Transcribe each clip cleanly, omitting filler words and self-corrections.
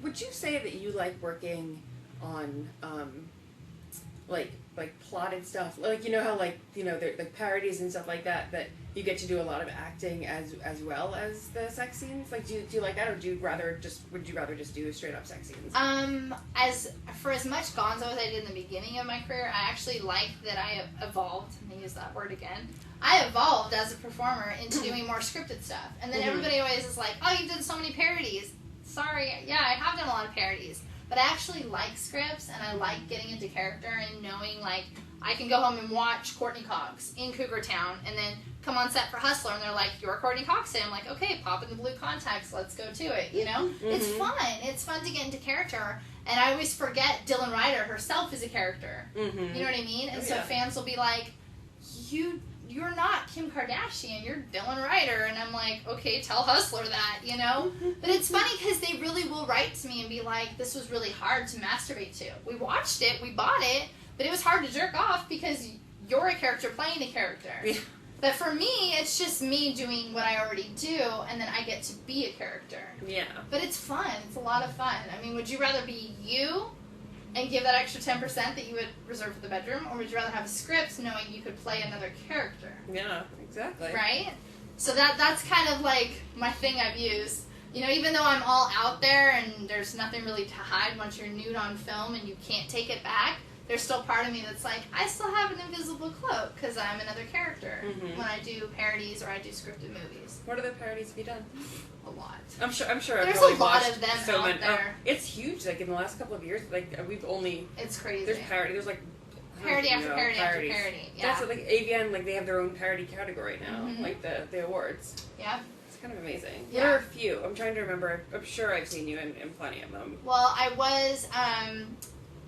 would you say that you like working on, like plotted stuff? Like, you know how, like, you know, the parodies and stuff like that, that you get to do a lot of acting as well as the sex scenes? Like, do you like that, or would you rather just do straight up sex scenes? As much gonzo as I did in the beginning of my career, I actually like that I evolved, I'm gonna use that word again, I evolved as a performer into doing more scripted stuff. And then everybody always is like, oh, you did so many parodies. Sorry, yeah, I have done a lot of parodies. But I actually like scripts, and I like getting into character and knowing, like, I can go home and watch Courtney Cox in Cougar Town and then come on set for Hustler, and they're like, you're Courtney Cox. And I'm like, okay, pop in the blue contacts, let's go to it, you know? It's fun. It's fun to get into character. And I always forget Dylan Ryder herself is a character. You know what I mean? And so fans will be like, you're not Kim Kardashian, you're Dylan Ryder. And I'm like, okay, tell Hustler that, you know? But it's funny because they really will write to me and be like, this was really hard to masturbate to. We watched it, we bought it, but it was hard to jerk off because you're a character playing a character. Yeah. But for me, it's just me doing what I already do, and then I get to be a character. Yeah. But it's fun. It's a lot of fun. I mean, would you rather be you and give that extra 10% that you would reserve for the bedroom, or would you rather have a script knowing you could play another character? Yeah, exactly. Right? So that's kind of like my thing I've used. You know, even though I'm all out there and there's nothing really to hide once you're nude on film and you can't take it back, there's still part of me that's like, I still have an invisible cloak because I'm another character when I do parodies or I do scripted movies. What other parodies have you done? A lot. I'm sure. There's a lot of them out there. It's huge. Like in the last couple of years, like we've only. It's crazy. There's parody. There's like. Parody after parody after parody. Yeah. That's what, like AVN, like they have their own parody category now, like the awards. Yeah. It's kind of amazing. Yeah. There are a few. I'm trying to remember. I'm sure I've seen you in plenty of them. Well, I was.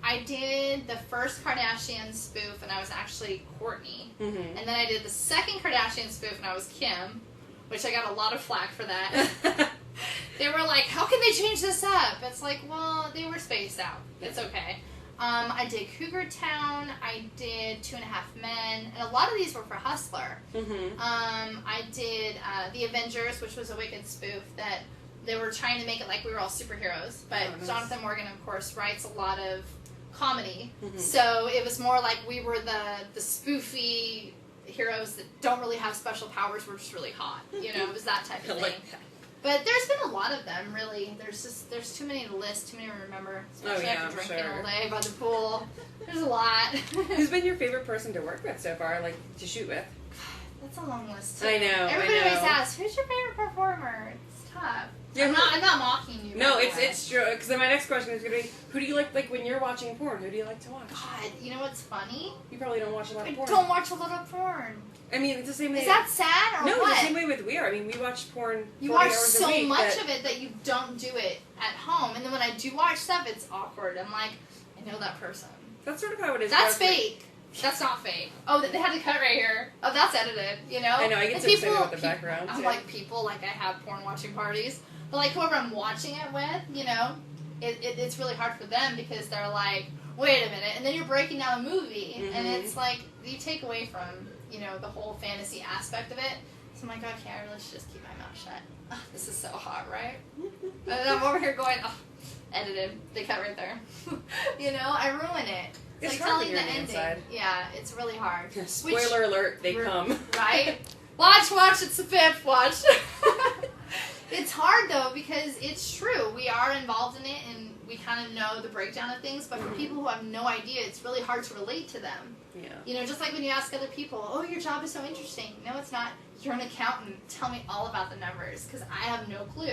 I did the first Kardashian spoof, and I was actually Kourtney. And then I did the second Kardashian spoof, and I was Kim, which I got a lot of flack for that. They were like, how can they change this up? It's like, well, they were spaced out. It's okay. I did Cougar Town. I did 2.5 Men. And a lot of these were for Hustler. I did The Avengers, which was a Wicked spoof that they were trying to make it like we were all superheroes. But Jonathan Morgan, of course, writes a lot of comedy. So it was more like we were the spoofy heroes that don't really have special powers. We're just really hot. You know, it was that type of thing. Like that. But there's been a lot of them, really. There's too many to list, too many to remember. Especially after drinking all day by the pool. There's a lot. Who's been your favorite person to work with so far, like to shoot with? That's a long list too. I know. Everybody always asks, "Who's your favorite performer?" It's tough. Yeah, I'm not mocking you. No, it's true. Because then my next question is going to be, who do you like when you're watching porn? Who do you like to watch? God, you know what's funny? You probably don't watch a lot of porn. I don't watch a lot of porn. I mean, it's the same way. Is that sad or what? what? No, it's the same way with We Are. I mean, we watch porn 40 You watch hours a week. so much of it that you don't do it at home. And then when I do watch stuff, it's awkward. I'm like, I know that person. That's sort of how it is. That's fake. That's not fake. Oh, they had to cut right here. Oh, that's edited, you know? I know, I get so excited with the background. I'm like, people, like I have porn watching parties. But like whoever I'm watching it with, you know, it's really hard for them because they're like, wait a minute. And then you're breaking down a movie. And it's like, you take away from, you know, the whole fantasy aspect of it. So I'm like, okay, I really should just keep my mouth shut. Oh, this is so hot, right? And then I'm over here going, oh, edited. They cut right there. You know, I ruin it. It's like hard telling the ending. inside. Yeah, it's really hard. Spoiler alert, they come. Right? Watch, it's the fifth, watch. It's hard, though, because it's true. We are involved in it, and we kind of know the breakdown of things, but for people who have no idea, it's really hard to relate to them. Yeah. You know, just like when you ask other people, oh, your job is so interesting. No, it's not. You're an accountant. Tell me all about the numbers, because I have no clue.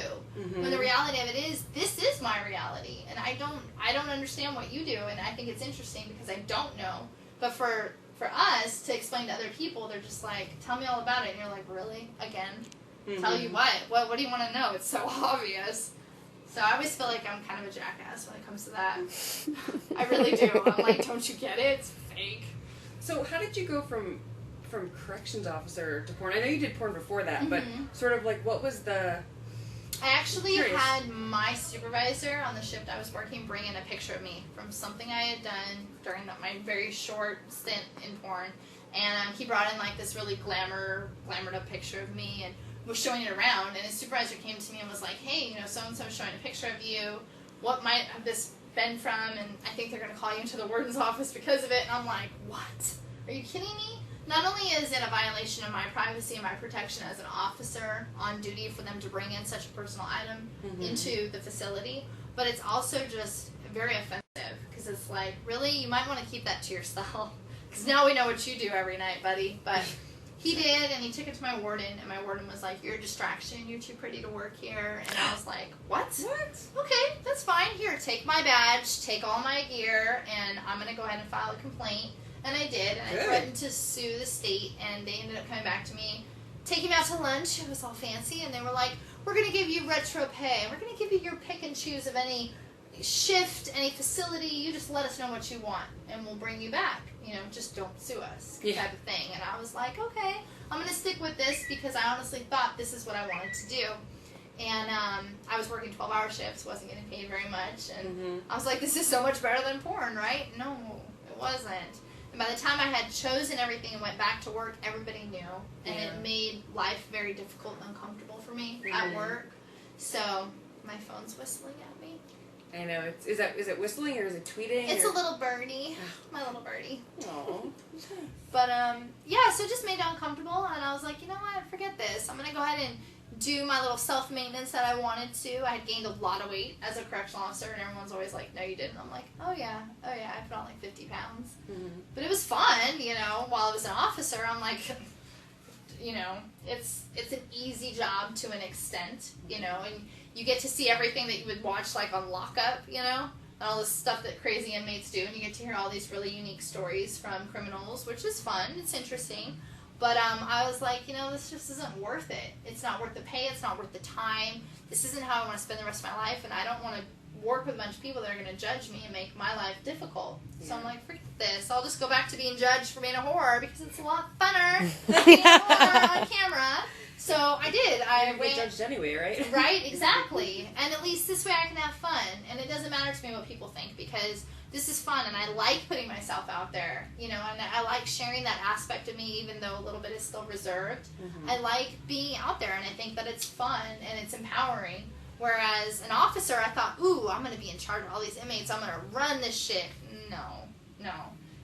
When the reality of it is, this is my reality, and I don't understand what you do, and I think it's interesting because I don't know. But for us to explain to other people, they're just like, tell me all about it, and you're like, really? Again? Tell you what? What do you want to know? It's so obvious. So I always feel like I'm kind of a jackass when it comes to that. I really do. I'm like, don't you get it? It's fake. So how did you go from corrections officer to porn? I know you did porn before that, but sort of like what was the... I actually had my supervisor on the shift I was working bring in a picture of me from something I had done during my very short stint in porn. And he brought in like this really glamored up picture of me and was showing it around. And his supervisor came to me and was like, hey, you know, so-and-so showing a picture of you. what might have this been from, and I think they're going to call you into the warden's office because of it. And I'm like, what? Are you kidding me? Not only is it a violation of my privacy and my protection as an officer on duty for them to bring in such a personal item into the facility, but it's also just very offensive because it's like, really? You might want to keep that to yourself because now we know what you do every night, buddy. But he did, and he took it to my warden, and my warden was like, you're a distraction, you're too pretty to work here. And I was like, what? Okay, that's fine. Here, take my badge, take all my gear, and I'm going to go ahead and file a complaint. And I did, and I threatened to sue the state, and they ended up coming back to me, taking me out to lunch. It was all fancy, and they were like, we're going to give you retro pay. We're going to give you your pick and choose of any shift, any facility. You just let us know what you want, and we'll bring you back. You know, just don't sue us, type of thing. And I was like, okay, I'm going to stick with this because I honestly thought this is what I wanted to do. And I was working 12-hour shifts, wasn't getting paid very much, and I was like, this is so much better than porn, right? No, it wasn't. And by the time I had chosen everything and went back to work, everybody knew. And it made life very difficult and uncomfortable for me at work. So my phone's whistling at me. I know. Is it whistling or is it tweeting? It's a little birdie. My little birdie. Aww. But, yeah, so it just made it uncomfortable. And I was like, you know what? Forget this. I'm going to go ahead and do my little self-maintenance that I wanted to. I had gained a lot of weight as a correctional officer, and everyone's always like, no, you didn't. I'm like, oh yeah, I put on like 50 pounds. But it was fun, you know, while I was an officer. I'm like, you know, it's an easy job to an extent, you know, and you get to see everything that you would watch like on Lockup, you know, and all this stuff that crazy inmates do, and you get to hear all these really unique stories from criminals, which is fun. It's interesting. But I was like, you know, this just isn't worth it. It's not worth the pay. It's not worth the time. This isn't how I want to spend the rest of my life, and I don't want to work with a bunch of people that are going to judge me and make my life difficult. So I'm like, forget this. I'll just go back to being judged for being a whore because it's a lot funner than being a whore on camera. So I did. I went judged anyway, right? Right, exactly. And at least this way I can have fun. And it doesn't matter to me what people think because this is fun, and I like putting myself out there, you know, and I like sharing that aspect of me, even though a little bit is still reserved. I like being out there, and I think that it's fun, and it's empowering. Whereas an officer, I thought, ooh, I'm going to be in charge of all these inmates. I'm going to run this shit. No.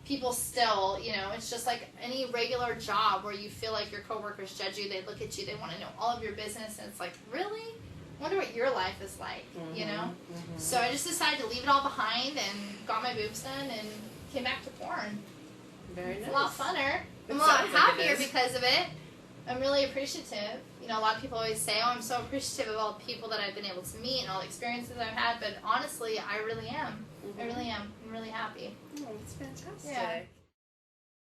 People still, you know, it's just like any regular job where you feel like your coworkers judge you. They look at you. They want to know all of your business, and it's like, really? I wonder what your life is like, you know? So I just decided to leave it all behind and got my boobs done and came back to porn. Very nice. It's a lot funner. I'm a lot happier because of it. I'm really appreciative. You know, a lot of people always say, oh, I'm so appreciative of all the people that I've been able to meet and all the experiences I've had, but honestly, I really am. I really am. I'm really happy. Oh, that's fantastic. Yeah.